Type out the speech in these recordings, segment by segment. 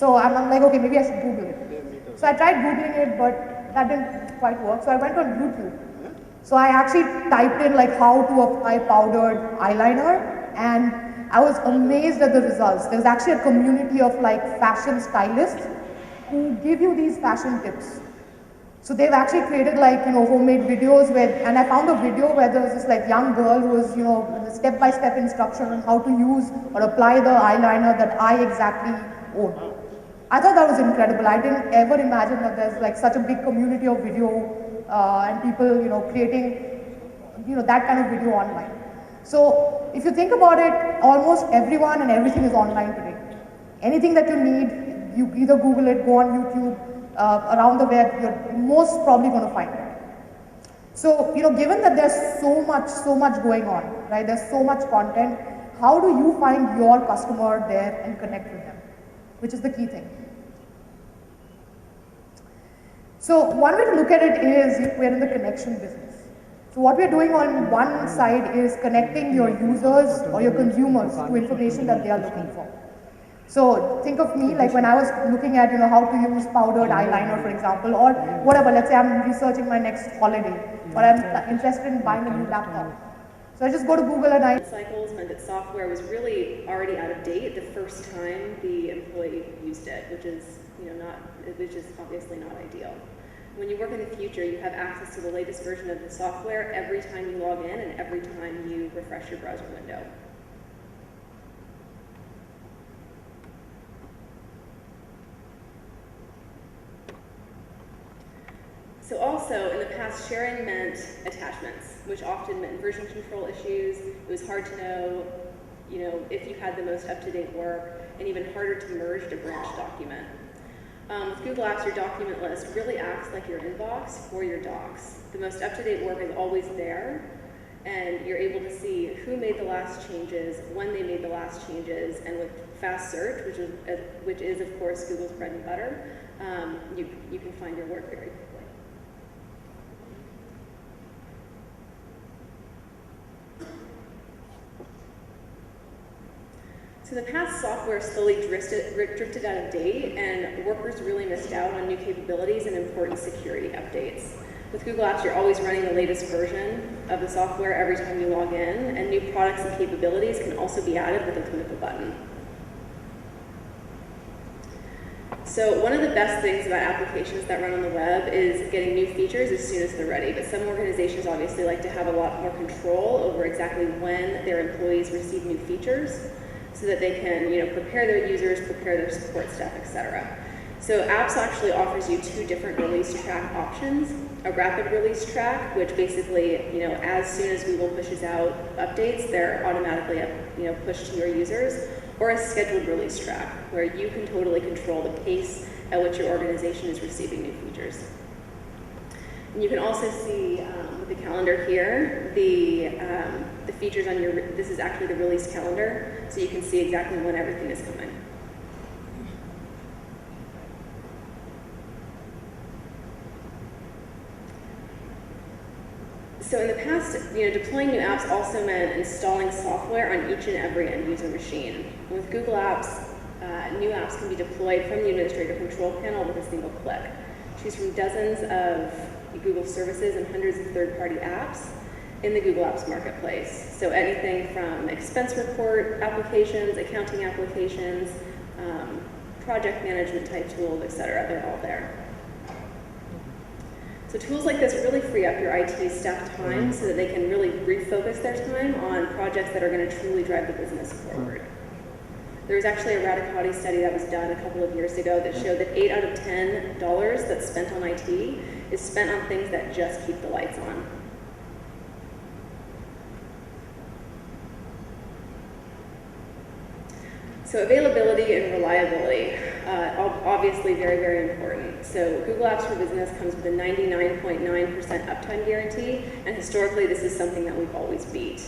So I'm like, okay, maybe I should Google it. So I tried Googling it, but that didn't quite work. So I went on YouTube. So I actually typed in like how to apply powdered eyeliner, and I was amazed at the results. There's actually a community of like fashion stylists who give you these fashion tips. So they've actually created like, homemade videos where, and I found a video where there was this like young girl who was, step-by-step instruction on how to use or apply the eyeliner that I exactly own. I thought that was incredible. I didn't ever imagine that there's like such a big community of video and people, creating, that kind of video online. So if you think about it, almost everyone and everything is online today. Anything that you need, you either Google it, go on YouTube, around the web, you're most probably going to find it. So, given that there's so much going on, right? There's so much content, how do you find your customer there and connect with them? Which is the key thing. So one way to look at it is we're in the connection business. So what we're doing on one side is connecting your users or your consumers to information that they are looking for. So think of me like when I was looking at how to use powdered eyeliner, for example, or whatever. Let's say I'm researching my next holiday, or I'm interested in buying a new laptop. So I just go to Google and cycles meant that software was really already out of date the first time the employee used it, which is obviously not ideal. When you work in the future, you have access to the latest version of the software every time you log in and every time you refresh your browser window. So also, in the past, sharing meant attachments, which often meant version control issues. It was hard to know, if you had the most up-to-date work, and even harder to merge a branch document. With Google Apps, your document list really acts like your inbox for your docs. The most up-to-date work is always there, and you're able to see who made the last changes, when they made the last changes, and with fast search, which is of course Google's bread and butter, you can find your work very quickly. So in the past, software slowly drifted out of date, and workers really missed out on new capabilities and important security updates. With Google Apps, you're always running the latest version of the software every time you log in, and new products and capabilities can also be added with a click of a button. So one of the best things about applications that run on the web is getting new features as soon as they're ready, but some organizations obviously like to have a lot more control over exactly when their employees receive new features, so that they can, prepare their users, prepare their support staff, etc. So Apps actually offers you two different release track options: a rapid release track, which basically, as soon as Google pushes out updates, they're automatically, pushed to your users, or a scheduled release track, where you can totally control the pace at which your organization is receiving new features. And you can also see with the calendar here, the features on this is actually the release calendar, so you can see exactly when everything is coming. So in the past, deploying new apps also meant installing software on each and every end user machine. With Google Apps, new apps can be deployed from the administrator control panel with a single click. Choose from dozens of Google services and hundreds of third-party apps in the Google Apps marketplace. So anything from expense report applications, accounting applications, project management type tools, etc. They're all there. So tools like this really free up your IT staff time so that they can really refocus their time on projects that are going to truly drive the business forward. There was actually a Radicati study that was done a couple of years ago that showed that 8 out of $10 that's spent on IT is spent on things that just keep the lights on. So availability and reliability, obviously very, very important. So Google Apps for Business comes with a 99.9% uptime guarantee, and historically this is something that we've always beat.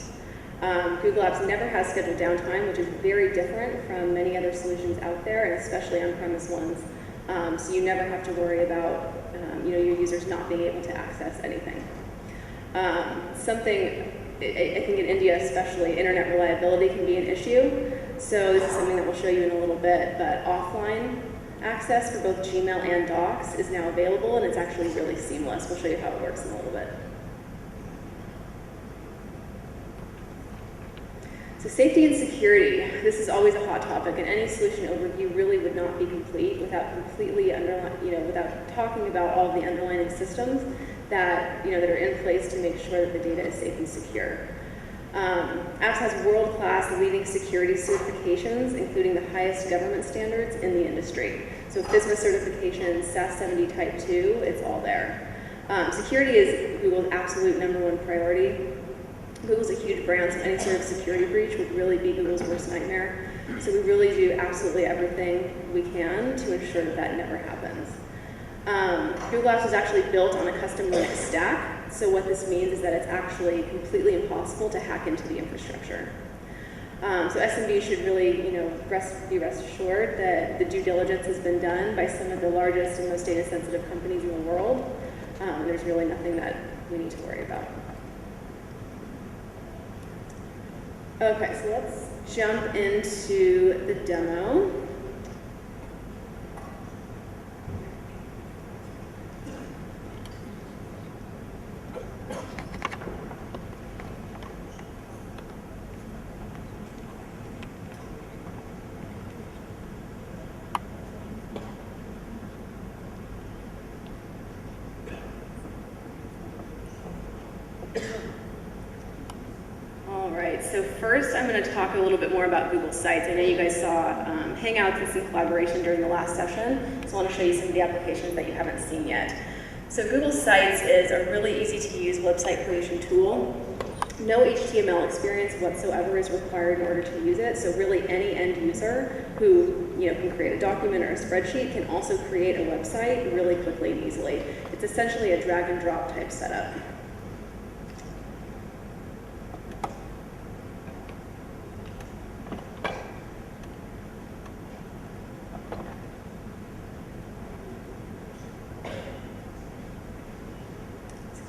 Google Apps never has scheduled downtime, which is very different from many other solutions out there, and especially on-premise ones. So you never have to worry about your users not being able to access anything. I think in India especially, internet reliability can be an issue. So this is something that we'll show you in a little bit, but offline, Access for both Gmail and Docs is now available, and it's actually really seamless. We'll show you how it works in a little bit. So safety and security, this is always a hot topic, and any solution overview really would not be complete without without talking about all of the underlying systems that, that are in place to make sure that the data is safe and secure. Apps has world-class leading security certifications, including the highest government standards in the industry. So FISMA certification, SAS 70 Type 2, it's all there. Security is Google's absolute #1 priority. Google's a huge brand, so any sort of security breach would really be Google's worst nightmare. So we really do absolutely everything we can to ensure that that never happens. Google Apps was actually built on a custom Linux stack. So what this means is that it's actually completely impossible to hack into the infrastructure. So SMB should really, be rest assured that the due diligence has been done by some of the largest and most data-sensitive companies in the world. There's really nothing that we need to worry about. Okay, so let's jump into the demo. So first, I'm going to talk a little bit more about Google Sites. I know you guys saw Hangouts and some collaboration during the last session, so I want to show you some of the applications that you haven't seen yet. So Google Sites is a really easy-to-use website creation tool. No HTML experience whatsoever is required in order to use it, so really any end user who can create a document or a spreadsheet can also create a website really quickly and easily. It's essentially a drag-and-drop type setup.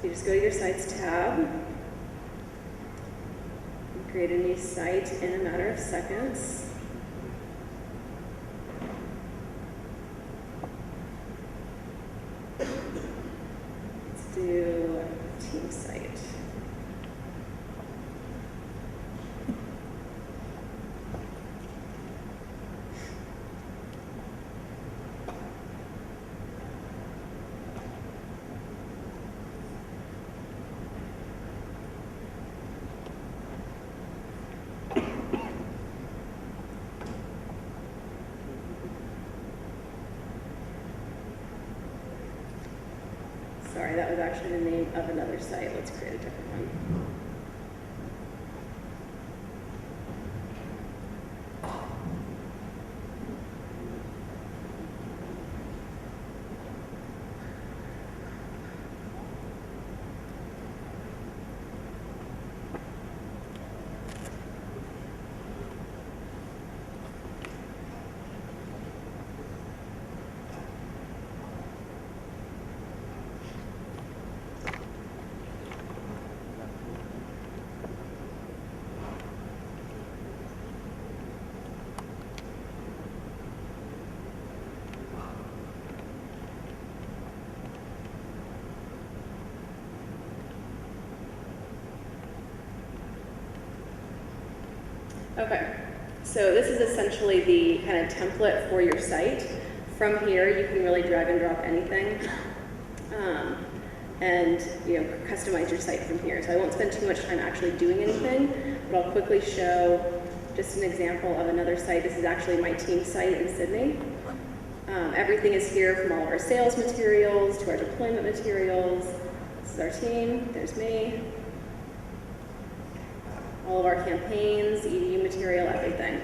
You just go to your Sites tab, and create a new site in a matter of seconds. Let's do a team site. Sorry, that was actually the name of another site. Let's create a different one. Okay, so this is essentially the kind of template for your site. From here, you can really drag and drop anything and customize your site from here. So I won't spend too much time actually doing anything, but I'll quickly show just an example of another site. This is actually my team site in Sydney. Everything is here, from all of our sales materials to our deployment materials. This is our team, there's me. All of our campaigns, EDU material, everything.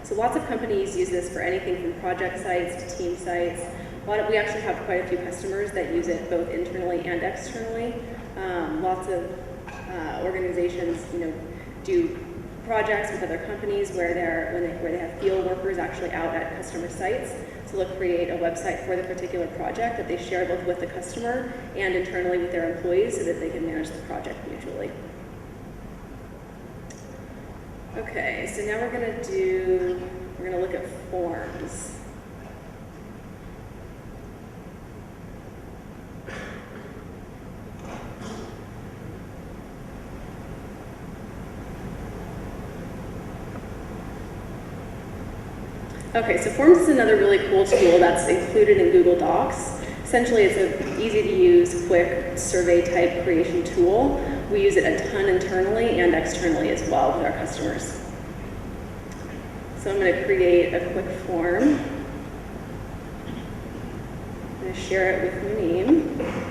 So lots of companies use this for anything from project sites to team sites. We actually have quite a few customers that use it both internally and externally. Lots of organizations, do projects with other companies where they have field workers actually out at customer sites. So they'll create a website for the particular project that they share both with the customer and internally with their employees so that they can manage the project mutually. Okay, so now we're gonna look at forms. Okay, so Forms is another really cool tool that's included in Google Docs. Essentially, it's an easy-to-use, quick survey-type creation tool. We use it a ton internally and externally as well with our customers. So I'm going to create a quick form. I'm going to share it with Muneem.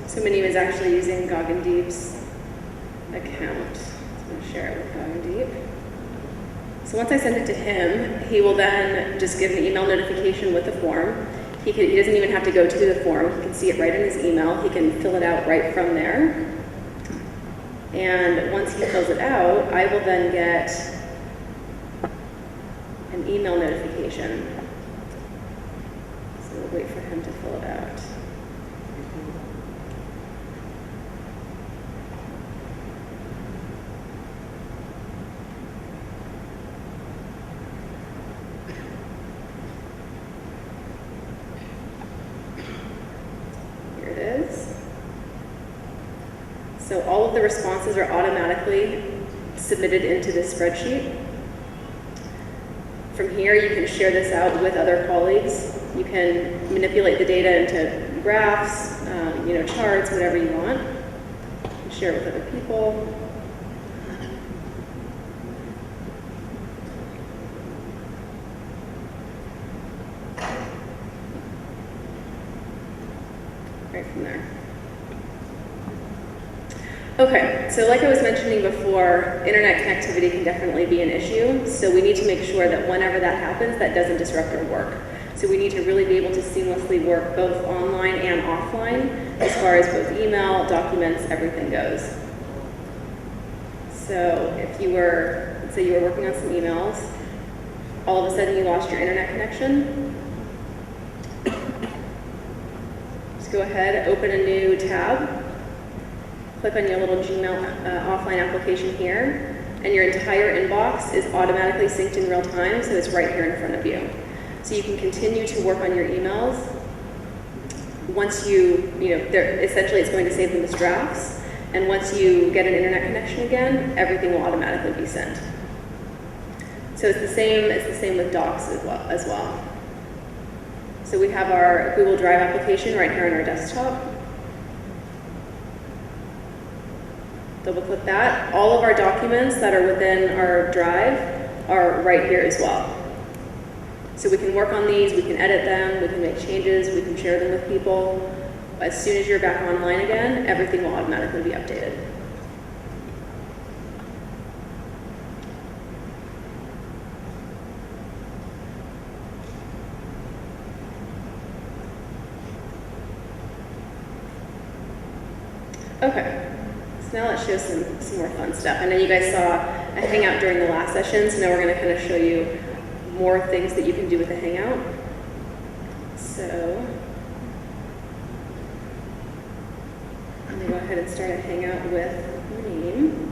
So Muneem is actually using Goggandeep's account. So I'm going to share it with Goggandeep. So once I send it to him, he will then just give an email notification with the form. He doesn't even have to go to the form. He can see it right in his email. He can fill it out right from there. And once he fills it out, I will then get an email notification. So we'll wait for him to fill it out. So all of the responses are automatically submitted into this spreadsheet. From here, you can share this out with other colleagues. You can manipulate the data into graphs, charts, whatever you want. You can share it with other people. Right from there. Okay, so like I was mentioning before, internet connectivity can definitely be an issue, so we need to make sure that whenever that happens, that doesn't disrupt our work. So we need to really be able to seamlessly work both online and offline, as far as both email, documents, everything goes. So if you were, let's say you were working on some emails, all of a sudden you lost your internet connection, just go ahead, open a new tab, click on your little Gmail offline application here, and your entire inbox is automatically synced in real time, so it's right here in front of you. So you can continue to work on your emails. Once essentially it's going to save them as drafts, and once you get an internet connection again, everything will automatically be sent. So it's the same with Docs as well. So we have our Google Drive application right here on our desktop. Double click that. All of our documents that are within our drive are right here as well. So we can work on these, we can edit them, we can make changes, we can share them with people. As soon as you're back online again, everything will automatically be updated. Okay. Now let's show some more fun stuff. I know you guys saw a Hangout during the last session, so now we're going to kind of show you more things that you can do with the Hangout. So I'm going to go ahead and start a Hangout with Muneem.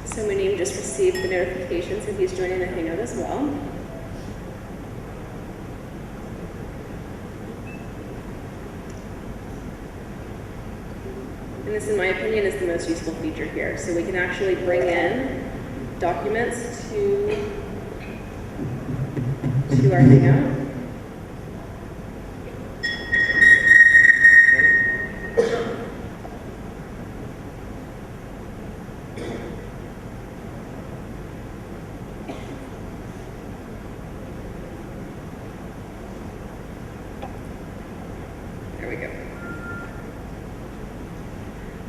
So Muneem just received the notification, so he's joining the Hangout as well. And this, in my opinion, is the most useful feature here. So we can actually bring in documents to to our hangout. There we go.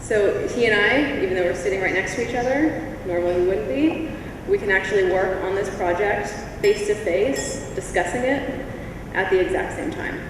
So he and I, even though we're sitting right next to each other, normally we wouldn't be, we can actually work on this project face to face, discussing it at the exact same time.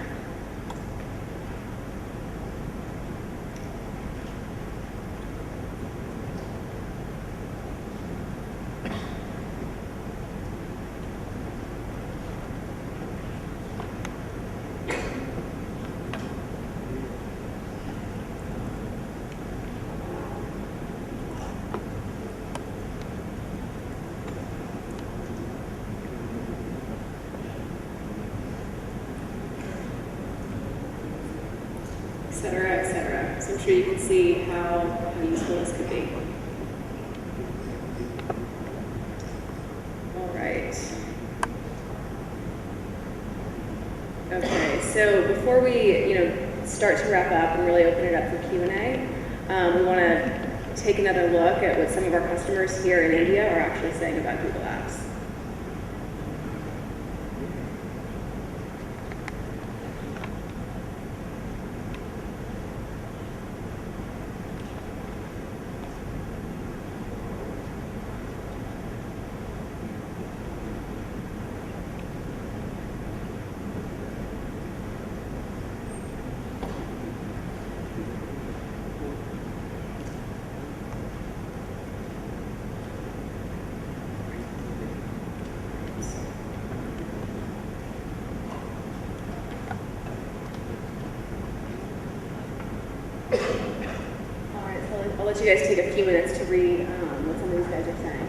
Etc., etc. So I'm sure you can see how useful this could be. All right. Okay, so before we, start to wrap up and really open it up for Q&A, we want to take another look at what some of our customers here in India are actually saying about Google Apps. I'll let you guys take a few minutes to read what some of these guys are saying.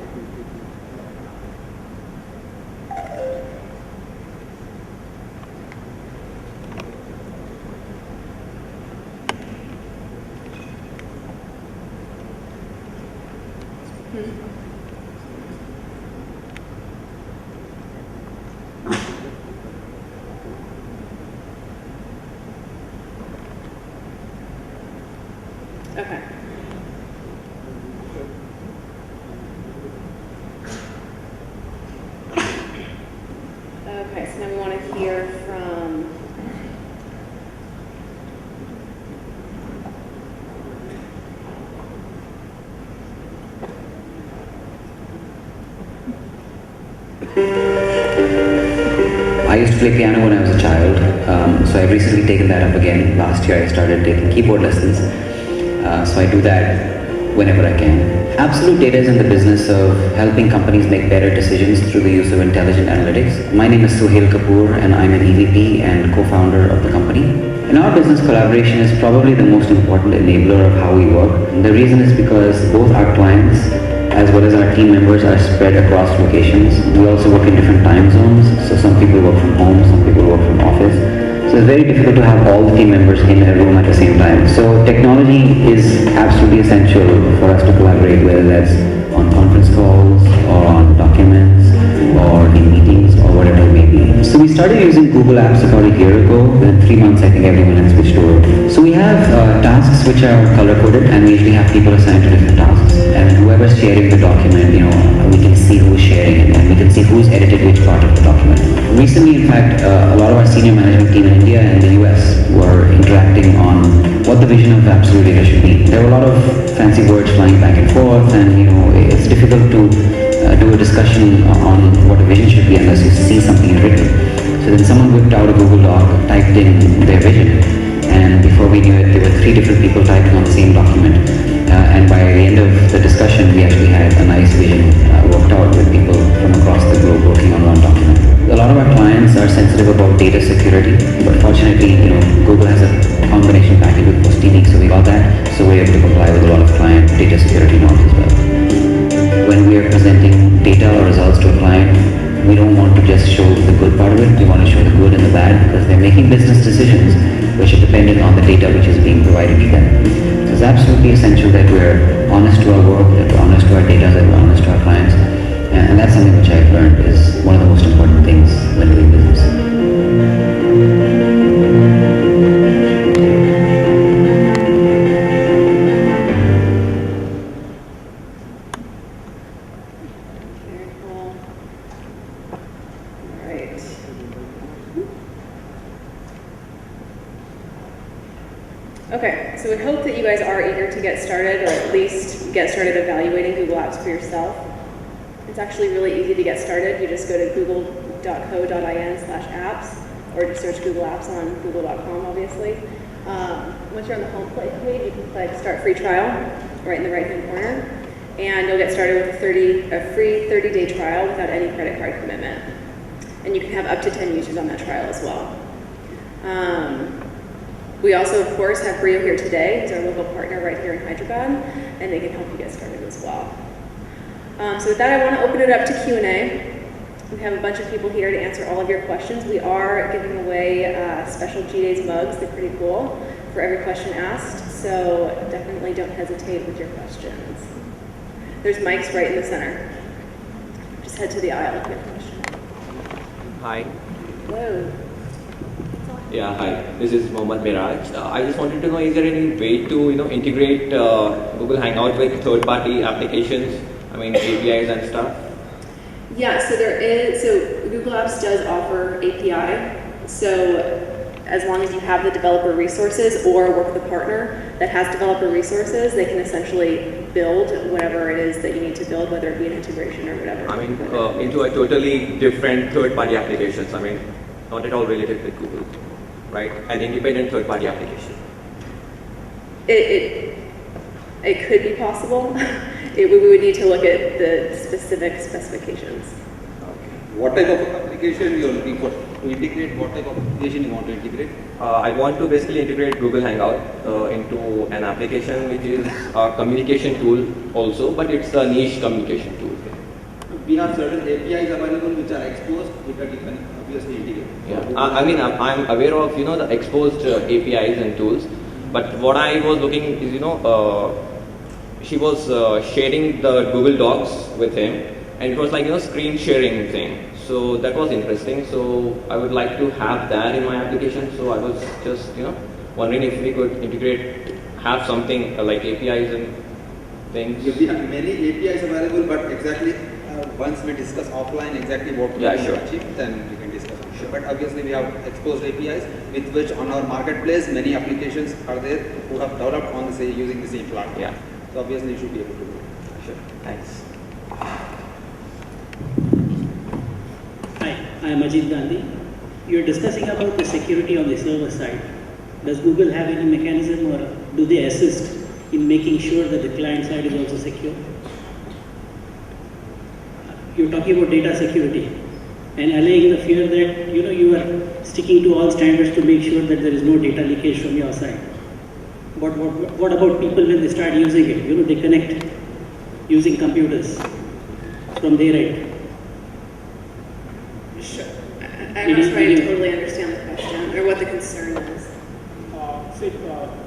Okay. Okay, so now we want to hear from I used to play piano when I was a child, so I've recently taken that up again. Last year I started taking keyboard lessons, so I do that whenever I can. Absolute Data is in the business of helping companies make better decisions through the use of intelligent analytics. My name is Suhail Kapoor and I'm an EVP and co-founder of the company. In our business, collaboration is probably the most important enabler of how we work. And the reason is because both our clients as well as our team members are spread across locations. We also work in different time zones, so some people work from home, some people work from office. So it's very difficult to have all the team members in a room at the same time. So technology is absolutely essential for us to collaborate, whether that's on conference calls or on documents or in meetings or whatever it may be. So we started using Google Apps about a year ago. Within 3 months, I think everyone had switched over. So we have tasks which are color-coded, and we usually have people assigned to different tasks. And whoever's sharing the document, we can see who's sharing it, and we can see who's edited which part of the document. Recently, in fact, a lot of our senior management team in India and the US were interacting on what the vision of Absolute Data should be. There were a lot of fancy words flying back and forth, and it's difficult to do a discussion on what a vision should be unless you see something written. So then someone whipped out a Google Doc, typed in their vision, and before we knew it, there were 3 different people typing on the same document. And by the end of the discussion, we actually had a nice vision worked out with people from across the globe working on one document. A lot of our clients are sensitive about data security, but fortunately, Google has a combination package with post-TD, so we got that. So we're able to comply with a lot of client data security norms as well. When we are presenting data or results to a client, we don't want to just show the good part of it, we want to show the good and the bad because they're making business decisions which are dependent on the data which is being provided to them. So it's absolutely essential that we're honest to our work, that we're honest to our data, that we're honest to our clients. And that's something which I've learned is one of the most important things when doing business. Great. Okay, so we hope that you guys are eager to get started, or at least get started evaluating Google Apps for yourself. It's actually really easy to get started. You just go to google.co.in/apps, or just search Google Apps on google.com, obviously. Once you're on the home page, you can click Start Free Trial right in the right-hand corner, and you'll get started with a free 30-day trial without any credit card commitment. And you can have up to 10 users on that trial as well. We also, of course, have Brio here today. He's our local partner right here in Hyderabad, and they can help you get started as well. So with that, I want to open it up to Q&A. We have a bunch of people here to answer all of your questions. We are giving away special G-Days mugs. They're pretty cool for every question asked, so definitely don't hesitate with your questions. There's mics right in the center. Just head to the aisle if you have a question. Hi. Hello. Yeah, hi. This is Mohammad Miraj. I just wanted to know, is there any way to integrate Google Hangout with third-party applications? I mean, APIs and stuff. Yeah, so there is. So Google Apps does offer API. So as long as you have the developer resources or work with a partner that has developer resources, they can essentially build whatever it is that you need to build, whether it be an integration or whatever. I mean, into a totally different third-party applications. I mean, not at all related with Google, right? An independent third-party application. It could be possible. We would need to look at the specific specifications. Okay. What type of application you are looking for to integrate? What type of application you want to integrate? I want to basically integrate Google Hangout into an application which is a communication tool also, but it's a niche communication tool. We have certain APIs available which are exposed, which are obviously integrated. Yeah, I mean, I'm aware of the exposed APIs and tools, but what I was looking is she was sharing the Google Docs with him, and it was like screen sharing thing. So that was interesting. So I would like to have that in my application. So I was just wondering if we could have something like APIs and things. We have many APIs available, but exactly once we discuss offline exactly what we want to achieve, then we can discuss. Sure. But obviously we have exposed APIs with which on our marketplace many applications are there who have developed on using the same platform. Yeah. So obviously you should be able to do it. Sure. Thanks. Hi, I am Ajit Gandhi. You are discussing about the security on the server side. Does Google have any mechanism, or do they assist in making sure that the client side is also secure? You're talking about data security and allaying the fear that you are sticking to all standards to make sure that there is no data leakage from your side. But what about people when they start using it? They connect using computers from their end. Sure. I'm not sure I totally understand the question or what the concern is.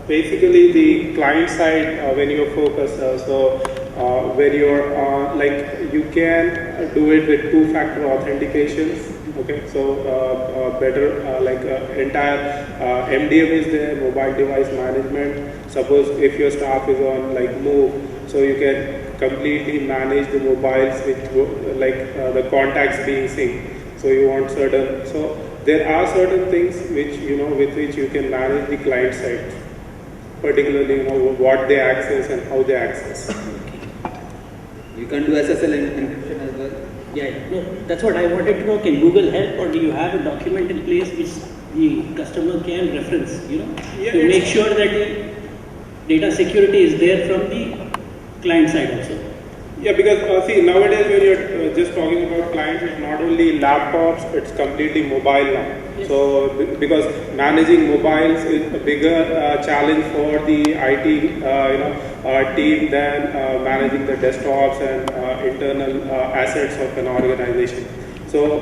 Basically, the client side, when you focus, where you're you can do it with two-factor authentications. Okay, so better entire MDM is there, mobile device management. Suppose if your staff is on move, so you can completely manage the mobiles with the contacts being synced. So you want certain. So there are certain things which with which you can manage the client side, particularly what they access and how they access. You can do SSL encryption as well. Yeah, no, that's what I wanted to know. Can Google help, or do you have a document in place which the customer can reference, to make sure that the data security is there from the client side also? Yeah, because see, nowadays when you're just talking about clients, it's not only laptops, it's completely mobile now. Yes. So because managing mobiles is a bigger challenge for the IT team than managing the desktops and internal assets of an organization. So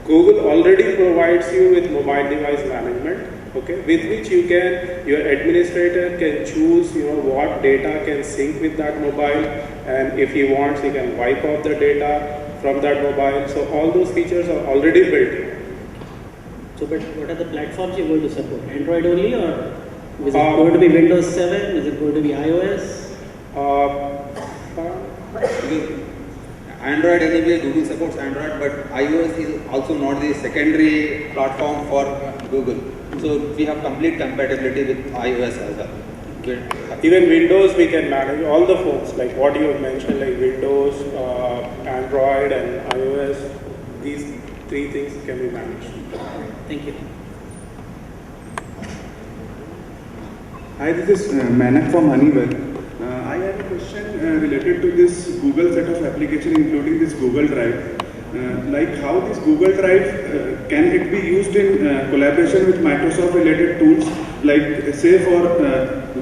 Google already provides you with mobile device management, okay, with which your administrator can choose what data can sync with that mobile, and if he wants, he can wipe off the data from that mobile. So all those features are already built in. So, but what are the platforms you're going to support? Android only, or is it going to be Windows 7? Is it going to be iOS? Android anyway, Google supports Android, but iOS is also not the secondary platform for Google. So we have complete compatibility with iOS as well. Even Windows we can manage, all the phones, like what you have mentioned, like Windows, Android and iOS, these three things can be managed. Thank you. Hi, this is Manak from Honeywell. I have a question related to this Google set of application, including this Google Drive. Like how this Google Drive, can it be used in collaboration with Microsoft related tools? Like say for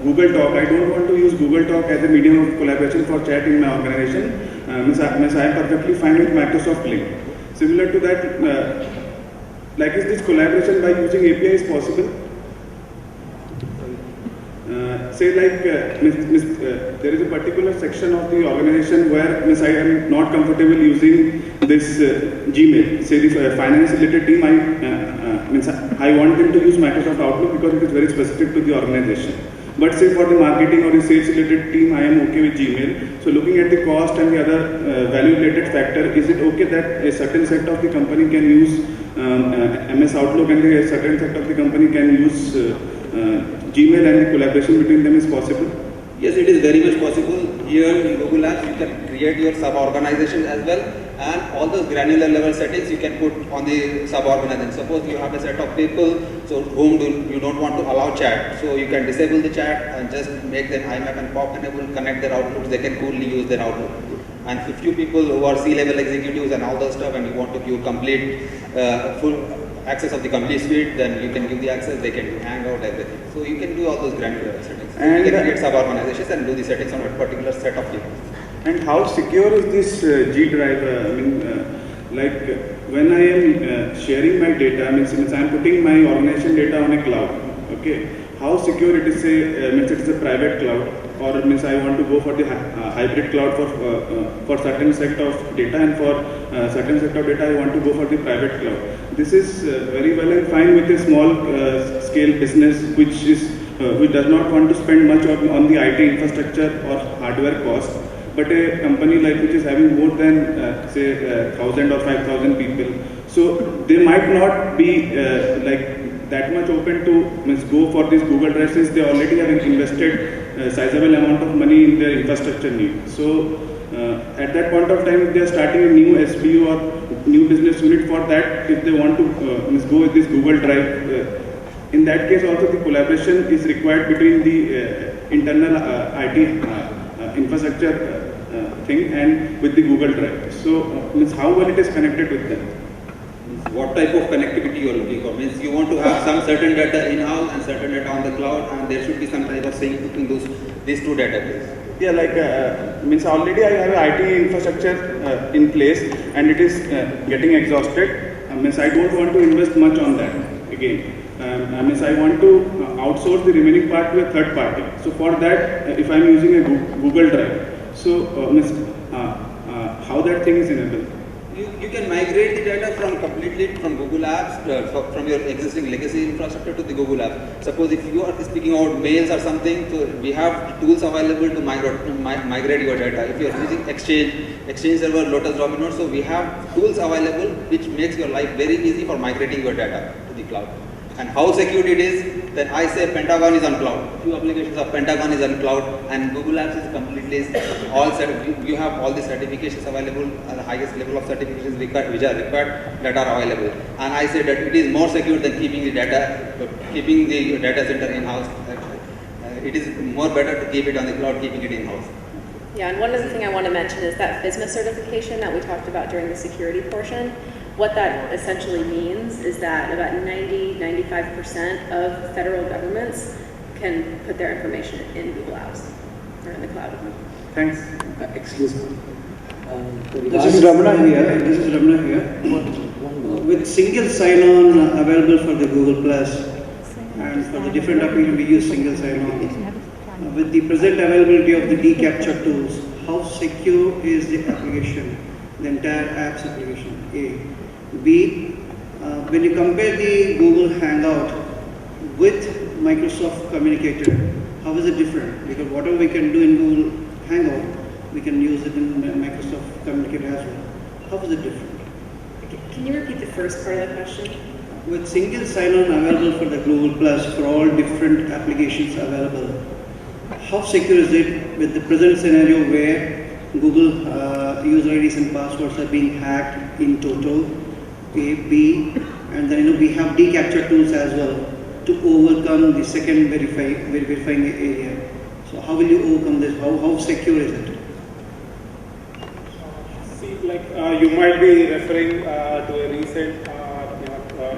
Google Talk, I don't want to use Google Talk as a medium of collaboration for chat in my organization. I am perfectly fine with Microsoft Link. Similar to that, like is this collaboration by using API is possible? Say like there is a particular section of the organization where I am not comfortable using this Gmail. Say the finance related team, I want them to use Microsoft Outlook because it is very specific to the organization. But say for the marketing or the sales related team, I am okay with Gmail. So looking at the cost and the other value related factor, is it okay that a certain set of the company can use MS Outlook and a certain set of the company can use Gmail, and the collaboration between them is possible? Yes, it is very much possible. Here in Google Apps, you can create your sub-organization as well, and all those granular level settings you can put on the sub-organization. Suppose you have a set of people, so whom you don't want to allow chat, so you can disable the chat and just make them IMAP and POP enable, connect their Outlook, they can coolly use their Outlook. And 50 people who are C-level executives and all those stuff, and you want to give complete full access of the complete suite, then you can give the access, they can do Hangout, everything. So you can do all those granular settings. And you can create sub-organizations and do the settings on a particular set of people. And how secure is this G drive? Like when I am sharing my data, since I am putting my organization data on a cloud, okay, how secure it is? It is a private cloud, or I want to go for the hybrid cloud for certain set of data, and for certain set of data I want to go for the private cloud. This is very well and fine with a small scale business which does not want to spend much on the IT infrastructure or hardware cost. But a company like which is having more than say 1,000 or 5,000 people, so they might not be like that much open to go for this Google Drive, since they already have invested a sizable amount of money in their infrastructure needs. So at that point of time, if they are starting a new SBU or new business unit for that, if they want to go with this Google Drive, in that case also the collaboration is required between the internal IT infrastructure thing and with the Google Drive. So how well it is connected with them? What type of connectivity you are looking for? Means you want to have some certain data in-house and certain data on the cloud, and there should be some type of sync between these two databases. Yeah, like already I have an IT infrastructure in place, and it is getting exhausted. I don't want to invest much on that again. I want to outsource the remaining part to a third party. So for that, if I am using a Google Drive, so how that thing is enabled? You can migrate the data completely from Google Apps, from your existing legacy infrastructure to the Google Apps. Suppose if you are speaking about mails or something, so we have tools available to migrate your data. If you are using Exchange Server, Lotus Dominant, so we have tools available which makes your life very easy for migrating your data to the cloud. And how secure it is, then I say Pentagon is on cloud. Few applications of Pentagon is on cloud, and Google Apps is completely all set. You have all the certifications available, the highest level of certifications which are required that are available. And I say that it is more secure than keeping the data center in-house. It is more better to keep it on the cloud, keeping it in-house. Yeah, and one other thing I want to mention is that FISMA certification that we talked about during the security portion. What that essentially means is that about 90–95% of federal governments can put their information in Google Apps or in the cloud. Thanks. Excuse me. This is Ramana here. With single sign-on available for the Google Plus, and for the different applications we use single sign-on. With the present availability of the deCAPTCHA tools, how secure is the application, the entire apps application? A. B, when you compare the Google Hangout with Microsoft Communicator, how is it different? Because whatever we can do in Google Hangout, we can use it in Microsoft Communicator as well. How is it different? Can you repeat the first part of the question? With single sign-on available for the Google Plus for all different applications available, how secure is it with the present scenario where Google user IDs and passwords are being hacked in total, A, B, and then we have deCAPTCHA tools as well to overcome the second verifying area. So how will you overcome this? How secure is it? See, you might be referring to a recent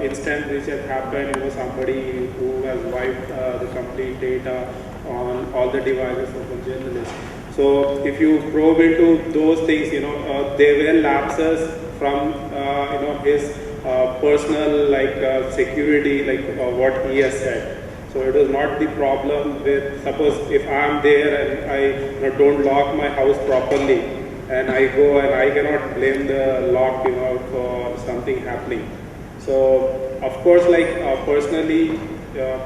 instance which has happened. Somebody who has wiped the complete data on all the devices of a journalist. So if you probe into those things, there were lapses from his personal security, what he has said. So it was not the problem with, suppose if I am there and I don't lock my house properly, and I go and I cannot blame the lock for something happening. So of course, personally, there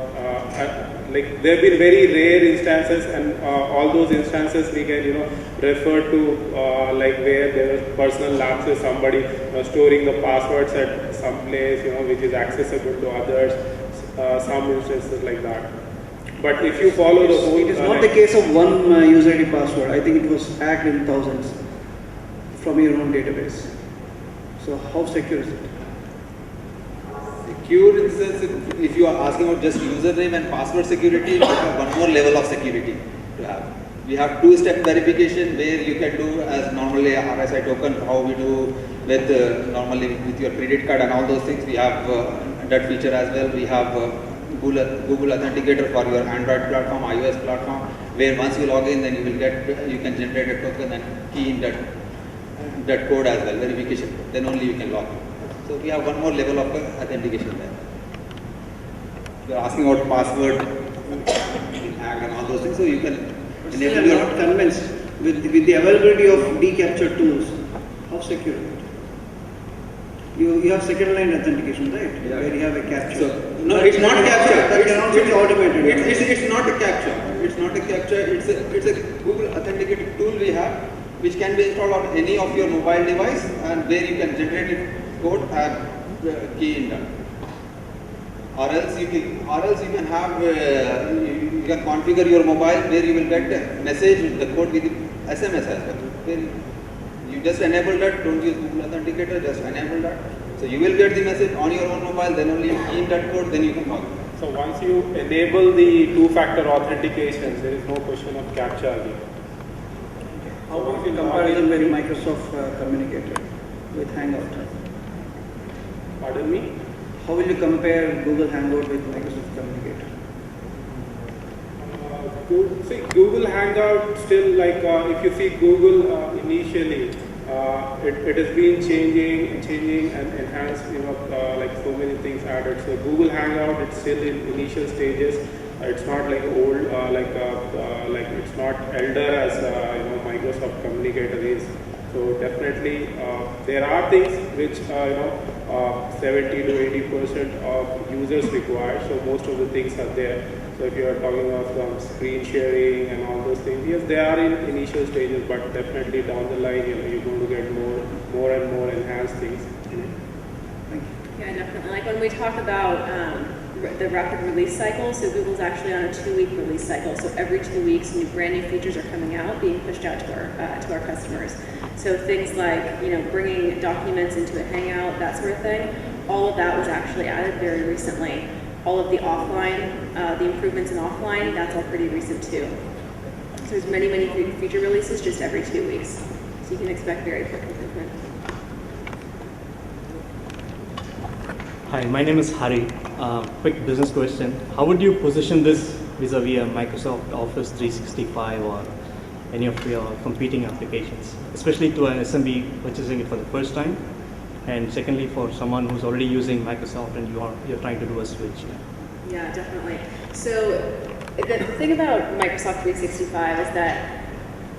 have been very rare instances, and all those instances we can refer to where there was personal lapses, somebody storing the passwords at some place which is accessible to others, some instances like that. But if you follow the whole, it is not the case of one user ID password. I think it was hacked in thousands from your own database. So how secure is it? Secure in the sense, if you are asking about just username and password security, we have one more level of security to have. We have two-step verification where you can do as normally a RSI token, how we do with normally with your credit card and all those things. We have that feature as well. We have Google Authenticator for your Android platform, iOS platform, where once you log in, then you can generate a token and key in that code as well, verification code. Then only you can log in. So we have one more level of authentication there. You are asking about password and all those things, so you can. Still, I'm not convinced with the availability of deCAPTCHA tools. How secure is it? You have second line authentication, right? Yeah. Where you have a captcha. So, no, it's not captcha. It's automated. It's not a captcha. It's not a captcha. It's a Google authenticated tool we have, which can be installed on any of your mobile device, and where you can generate it code and key in that. Or else you can have you can configure your mobile where you will get a message with the code with SMS as well. Where you just enable that. Don't use Google Authenticator. Just enable that. So you will get the message on your own mobile. Then only you key in that code. Then you can log in. So once you enable the two-factor authentication, there is no question of captcha again. How about the comparison with Microsoft Communicator with Hangout? Pardon me? How will you compare Google Hangout with Microsoft Communicator? Google Hangout still if you see Google initially, it has been changing and enhanced. So many things added. So Google Hangout, it's still in initial stages. It's not old, it's not elder as Microsoft Communicator is. So definitely there are things which 70 to 80% of users require. So most of the things are there. So if you are talking about some screen sharing and all those things, yes, they are in initial stages, but definitely down the line, you're going to get more and more enhanced things. Yeah, definitely. Like when we talk about the rapid release cycle, so Google's actually on a 2-week release cycle. So every 2 weeks, brand new features are coming out, being pushed out to our customers. So things like bringing documents into a Hangout, that sort of thing. All of that was actually added very recently. All of the offline, the improvements in offline, that's all pretty recent too. So there's many feature releases just every 2 weeks. So you can expect very quick improvement. Hi, my name is Hari. Quick business question. How would you position this vis-a-vis a Microsoft Office 365 or any of your competing applications, especially to an SMB purchasing it for the first time, and secondly for someone who's already using Microsoft and you're trying to do a switch? Yeah, definitely. So the thing about Microsoft 365 is that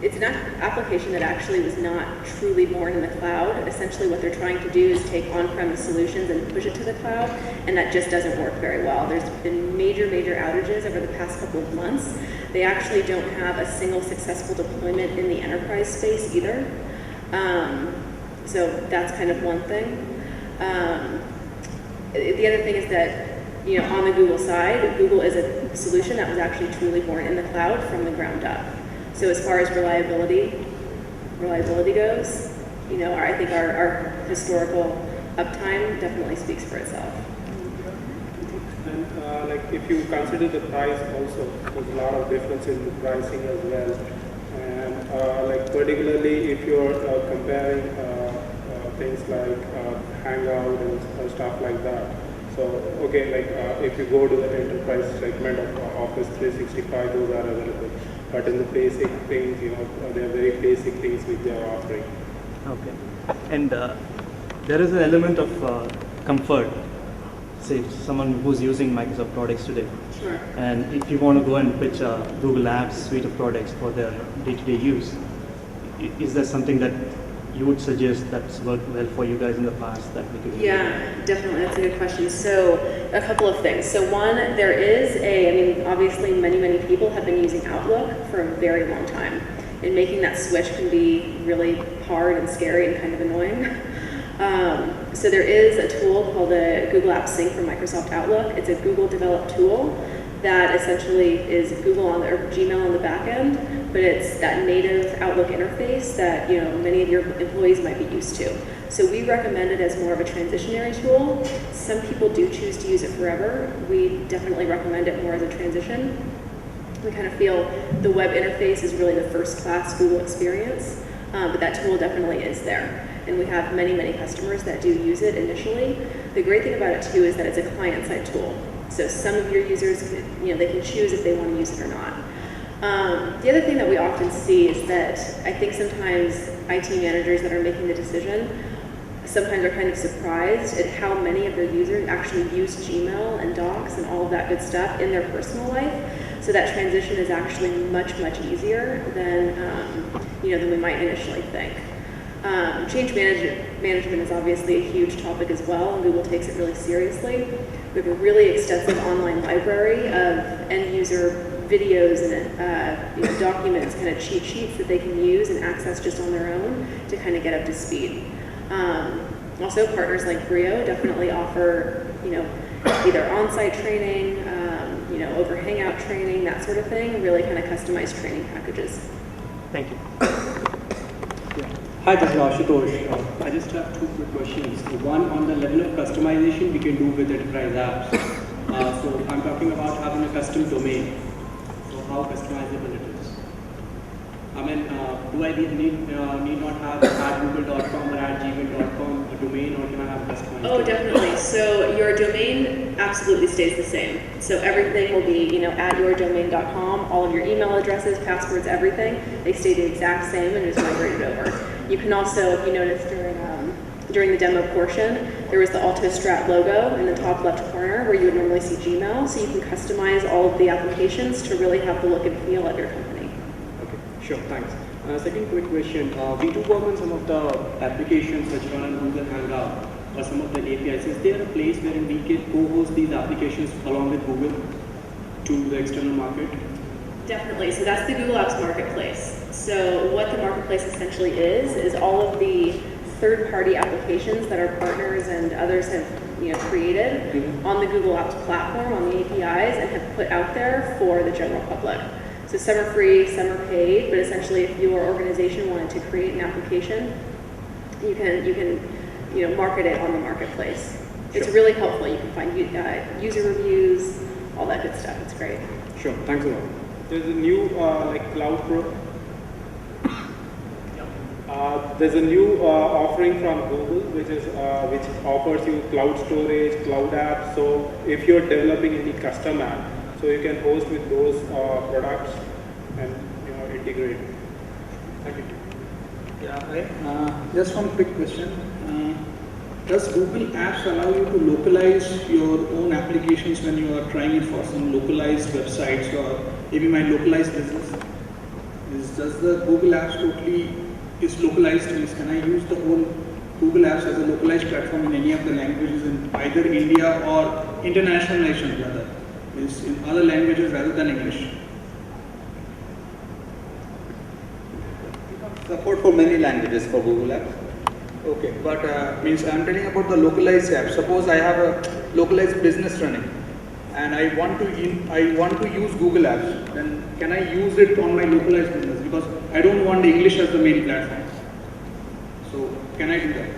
it's an application that actually was not truly born in the cloud. Essentially what they're trying to do is take on-premise solutions and push it to the cloud, and that just doesn't work very well. There's been major outages over the past couple of months. They actually don't have a single successful deployment in the enterprise space either. So that's kind of one thing. The other thing is that, you know, on the Google side, Google is a solution that was actually truly born in the cloud from the ground up. So as far as reliability goes, you know, I think our historical uptime definitely speaks for itself. And like if you consider the price also, there's a lot of difference in the pricing as well. And like particularly if you're comparing things like Hangout and stuff like that. So, okay, like if you go to the enterprise segment of Office 365, those are available. But in the basic things, you know, they are very basic things which they are offering. Okay. And there is an element of comfort. Say someone who's using Microsoft products today. Sure. And if you want to go and pitch a Google Apps suite of products for their day-to-day use, is there something that you would suggest that's worked well for you guys in the past that we could? Yeah, definitely. That's a good question. So a couple of things. So one, there is obviously many people have been using Outlook for a very long time. And making that switch can be really hard and scary and kind of annoying. So there is a tool called the Google Apps Sync for Microsoft Outlook. It's a Google developed tool that essentially is Google or Gmail on the back end, but it's that native Outlook interface that, you know, many of your employees might be used to. So we recommend it as more of a transitionary tool. Some people do choose to use it forever. We definitely recommend it more as a transition. We kind of feel the web interface is really the first class Google experience, but that tool definitely is there. And we have many customers that do use it initially. The great thing about it too is that it's a client-side tool. So some of your users, you know, they can choose if they want to use it or not. The other thing that we often see is that I think sometimes IT managers that are making the decision sometimes are kind of surprised at how many of their users actually use Gmail and Docs and all of that good stuff in their personal life. So that transition is actually much easier than than we might initially think. Change management is obviously a huge topic as well, and Google takes it really seriously. We have a really extensive online library of end-user videos and documents, kind of cheat sheets that they can use and access just on their own to kind of get up to speed. Also, partners like Brio definitely offer, either on-site training, over Hangout training, that sort of thing, really kind of customized training packages. Thank you. Hi, this is Ashutosh. I just have two quick questions. One, on the level of customization we can do with enterprise apps. So I'm talking about having a custom domain. So how customizable it is? I mean, do I need not have @google.com or @gmail.com a domain, or can I have customized? Oh, definitely. So your domain absolutely stays the same. So everything will be, @yourdomain.com. All of your email addresses, passwords, everything, they stay the exact same and just migrated over. You can also, if you noticed during the demo portion, there was the AutoStrat logo in the top left corner where you would normally see Gmail. So you can customize all of the applications to really have the look and feel of your company. Okay, sure, thanks. Second quick question. We do work on some of the applications which run on Google Hangout or some of the APIs. Is there a place wherein we can co-host these applications along with Google to the external market? Definitely. So that's the Google Apps Marketplace. So what the marketplace essentially is all of the third-party applications that our partners and others have created on the Google Apps platform, on the APIs, and have put out there for the general public. So some are free, some are paid, but essentially if your organization wanted to create an application, you can market it on the marketplace. It's really helpful. You can find user reviews, all that good stuff. It's great. Sure, thanks a lot. There's a new Cloud Pro. There's a new offering from Google which offers you cloud storage, cloud apps. So if you're developing any custom app, so you can host with those products and integrate. Thank you. Yeah, just one quick question. Does Google Apps allow you to localize your own applications when you are trying it for some localized websites or maybe my localized business? Does the Google Apps totally is localized? Means can I use the whole Google Apps as a localized platform in any of the languages in either India or internationalization rather, is in other languages rather than English? Support for many languages for Google Apps. Okay, but means I'm telling about the localized app. Suppose I have a localized business running, and I want to use Google Apps. Then can I use it on my localized business? Because I don't want English as the main platform. So can I do that?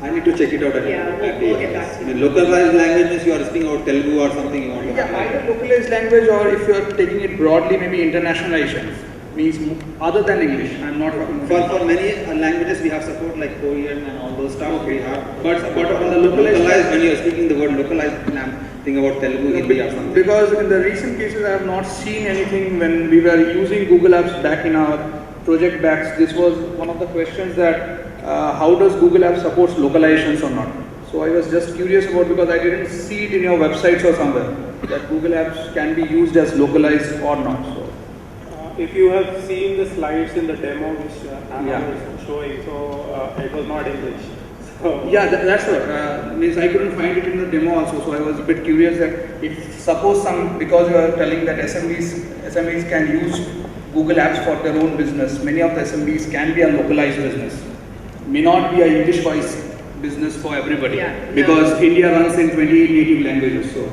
I need to check it out again. Yeah, we'll get back to you. The localized languages you are speaking about Telugu or something you want to Yeah, highlight. either localized language or if you are taking it broadly, maybe internationalization means other than English. I'm not talking about. For many languages we have support like Korean and all those stuff. Okay. We have. But on the localized, when you are speaking the word localized, think about Telugu, Hindi or something. Because in the recent cases I have not seen anything when we were using Google Apps back in our project backs. This was one of the questions that how does Google Apps supports localizations or not? So I was just curious about, because I didn't see it in your websites or somewhere that Google Apps can be used as localized or not. So If you have seen the slides in the demo which Anna Yeah. was showing, so it was not English. So yeah, that's what means I couldn't find it in the demo also. So I was a bit curious that if suppose because you are telling that SMEs can use Google Apps for their own business. Many of the SMBs can be a localized business, may not be a English voice business for everybody, Yeah, because India runs in 28 native languages. So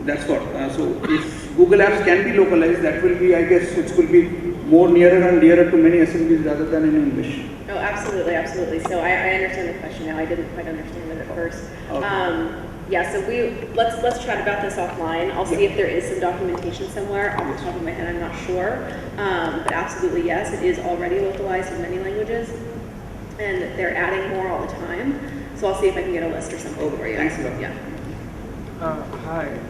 that's what. So if Google Apps can be localized, that will be, I guess, it will be more nearer and dearer to many SMBs rather than in English. Oh, absolutely, absolutely. So I understand the question now. I didn't quite understand it at first. Okay. Yeah, so let's chat about this offline. I'll see if there is some documentation somewhere. Off the top of my head, I'm not sure. But absolutely, yes, it is already localized in many languages, and they're adding more all the time. So I'll see if I can get a list or something for you. Thanks a lot. Yeah. Hi.